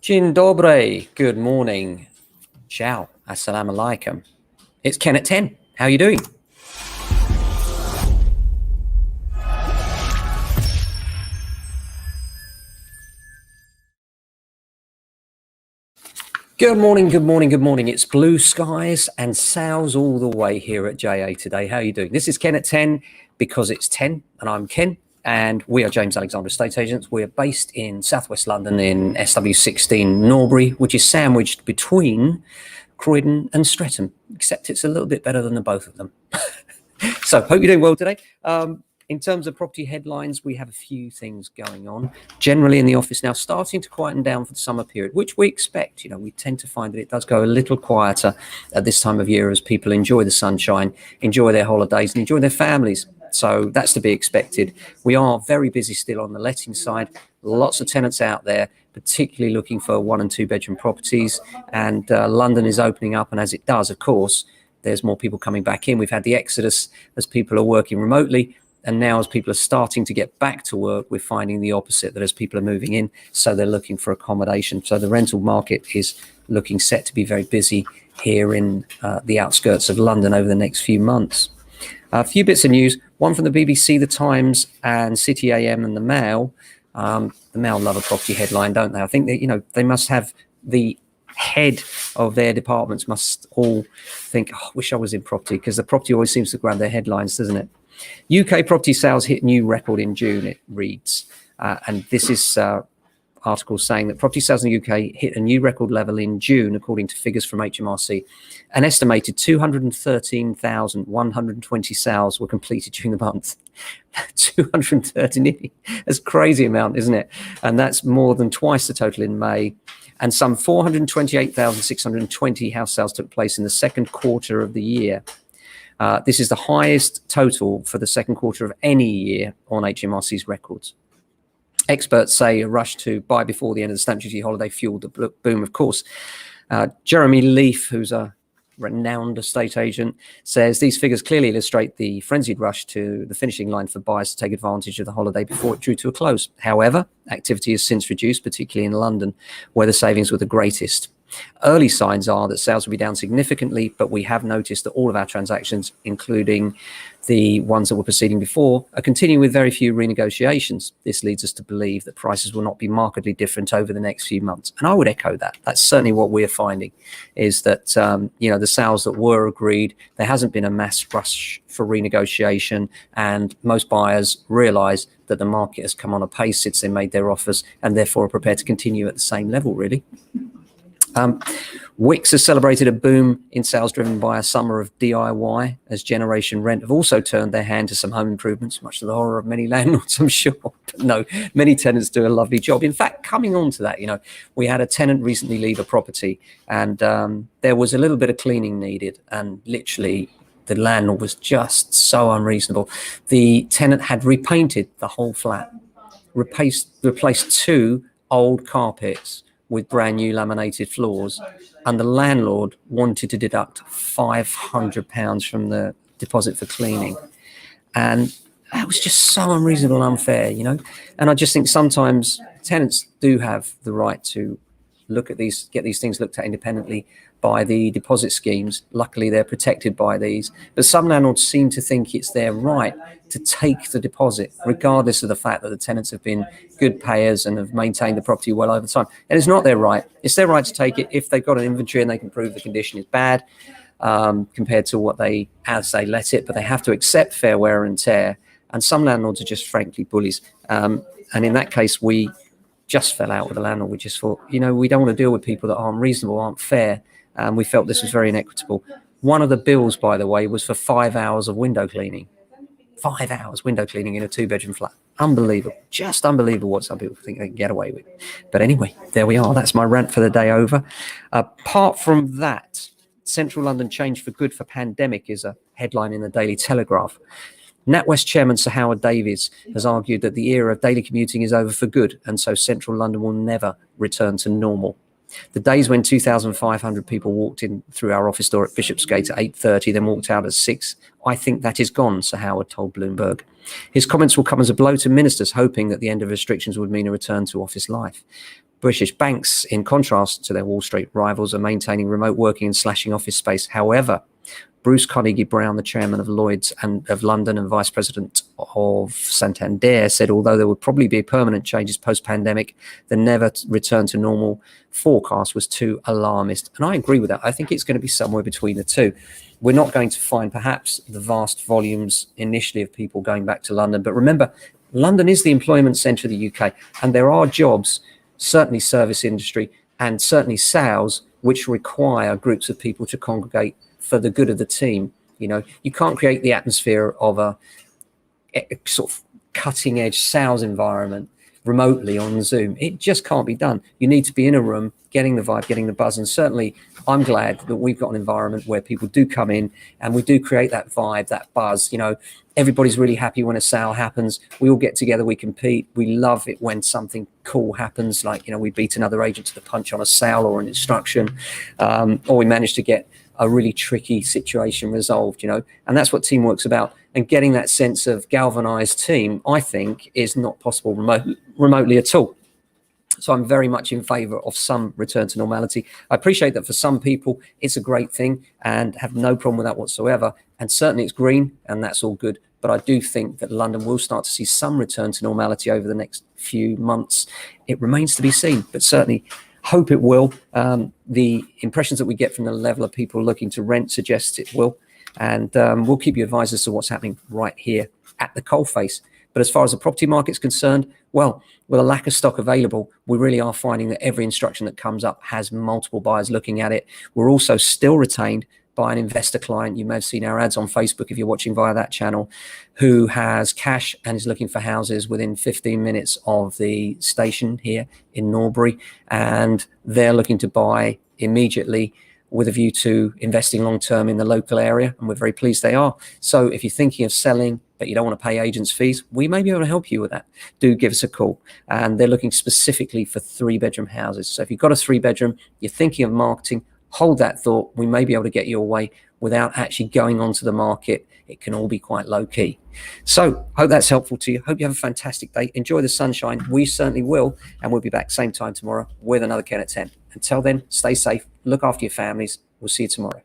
Dzień dobry, good morning, ciao, assalamu alaikum. It's Ken at 10. How are you doing? Good morning, good morning, good morning. It's blue skies and sales all the way here at JA today. How are you doing? This is Ken at 10 because it's 10 and I'm Ken. And we are James Alexander Estate Agents. We're based in southwest London in SW16 Norbury, which is sandwiched between Croydon and Streatham, except it's a little bit better than the both of them. So hope you're doing well today. In terms of property headlines, we have a few things going on. Generally in the office now, starting to quieten down for the summer period, which we expect. You know, we tend to find that it does go a little quieter at this time of year as people enjoy the sunshine, enjoy their holidays and enjoy their families. So that's to be expected. We are very busy still on the letting side. Lots of tenants out there, particularly looking for 1 and 2 bedroom properties. And London is opening up. And as it does, of course, there's more people coming back in. We've had the exodus as people are working remotely. And now as people are starting to get back to work, we're finding the opposite, that as people are moving in, so they're looking for accommodation. So the rental market is looking set to be very busy here in the outskirts of London over the next few months. A few bits of news, one from the BBC, The Times and City AM and the Mail. The Mail love a property headline, don't they? I think that, you know, they must have the head of their departments must all think, oh, I wish I was in property, because the property always seems to grab their headlines, doesn't it? UK property sales hit new record in June, it reads. And this is article saying that property sales in the UK hit a new record level in June, according to figures from HMRC. An estimated 213,120 sales were completed during the month. 230, that's a crazy amount, isn't it? And that's more than twice the total in May. And some 428,620 house sales took place in the second quarter of the year. This is the highest total for the second quarter of any year on HMRC's records. Experts say a rush to buy before the end of the stamp duty holiday fueled the boom, of course. Jeremy Leaf, who's a renowned estate agent, says these figures clearly illustrate the frenzied rush to the finishing line for buyers to take advantage of the holiday before it drew to a close. However, activity has since reduced, particularly in London, where the savings were the greatest. Early signs are that sales will be down significantly, but we have noticed that all of our transactions, including the ones that were proceeding before, are continuing with very few renegotiations. This leads us to believe that prices will not be markedly different over the next few months. And I would echo that. That's certainly what we're finding, is that, you know, the sales that were agreed, there hasn't been a mass rush for renegotiation, and most buyers realise that the market has come on a pace since they made their offers and therefore are prepared to continue at the same level, really. Wix has celebrated a boom in sales driven by a summer of DIY, as Generation Rent have also turned their hand to some home improvements, much to the horror of many landlords, I'm sure. But no, many tenants do a lovely job. In fact, coming on to that, you know, we had a tenant recently leave a property, and there was a little bit of cleaning needed, and literally the landlord was just so unreasonable. The tenant had repainted the whole flat, replaced 2 old carpets with brand new laminated floors, and the landlord wanted to deduct £500 from the deposit for cleaning. And that was just so unreasonable and unfair, you know. And I just think sometimes tenants do have the right to look at these, get these things looked at independently by the deposit schemes. Luckily, they're protected by these. But some landlords seem to think it's their right to take the deposit, regardless of the fact that the tenants have been good payers and have maintained the property well over time. And it's not their right. It's their right to take it if they've got an inventory and they can prove the condition is bad compared to what they, as they let it, but they have to accept fair wear and tear. And some landlords are just frankly bullies. And in that case, we just fell out with the landlord. We just thought, you know, we don't want to deal with people that aren't reasonable, aren't fair. And we felt this was very inequitable. One of the bills, by the way, was for 5 hours of window cleaning. 5 hours window cleaning in a 2-bedroom flat. Unbelievable. Just unbelievable what some people think they can get away with. But anyway, there we are. That's my rant for the day over. Apart from that, Central London changed for good for pandemic is a headline in the Daily Telegraph. NatWest chairman Sir Howard Davies has argued that the era of daily commuting is over for good, and so Central London will never return to normal. The days when 2,500 people walked in through our office door at Bishopsgate at 8:30, then walked out at 6, I think that is gone, Sir Howard told Bloomberg. His comments will come as a blow to ministers hoping that the end of restrictions would mean a return to office life. British banks, in contrast to their Wall Street rivals, are maintaining remote working and slashing office space. However, Bruce Carnegie-Brown, the chairman of Lloyds and of London and vice president of Santander, said although there would probably be permanent changes post-pandemic, the never return to normal forecast was too alarmist. And I agree with that. I think it's going to be somewhere between the two. We're not going to find perhaps the vast volumes initially of people going back to London. But remember, London is the employment centre of the UK, and there are jobs, certainly service industry and certainly sales, which require groups of people to congregate for the good of the team. You know, you can't create the atmosphere of a sort of cutting edge sales environment remotely on Zoom. It just can't be done. You need to be in a room, getting the vibe, getting the buzz. And certainly I'm glad that we've got an environment where people do come in and we do create that vibe, that buzz. You know, everybody's really happy when a sale happens. We all get together, we compete. We love it when something cool happens, like, you know, we beat another agent to the punch on a sale or an instruction, or we manage to get a really tricky situation resolved, you know, and that's what teamwork's about. And getting that sense of galvanized team, I think, is not possible remotely at all. So I'm very much in favor of some return to normality. I appreciate that for some people, it's a great thing and have no problem with that whatsoever. And certainly it's green and that's all good. But I do think that London will start to see some return to normality over the next few months. It remains to be seen, but certainly hope it will. The impressions that we get from the level of people looking to rent suggests it will. And we'll keep you advised as to what's happening right here at the coalface. But as far as the property market's concerned, well, with a lack of stock available, we really are finding that every instruction that comes up has multiple buyers looking at it. We're also still retained by an investor client. You may have seen our ads on Facebook if you're watching via that channel, who has cash and is looking for houses within 15 minutes of the station here in Norbury. And they're looking to buy immediately with a view to investing long-term in the local area. And we're very pleased they are. So if you're thinking of selling, but you don't want to pay agents' fees, we may be able to help you with that. Do give us a call. And they're looking specifically for 3-bedroom houses. So if you've got a 3-bedroom, you're thinking of marketing, hold that thought. We may be able to get you away without actually going onto the market. It can all be quite low key. So hope that's helpful to you. Hope you have a fantastic day. Enjoy the sunshine. We certainly will. And we'll be back same time tomorrow with another Ken at 10. Until then, stay safe. Look after your families. We'll see you tomorrow.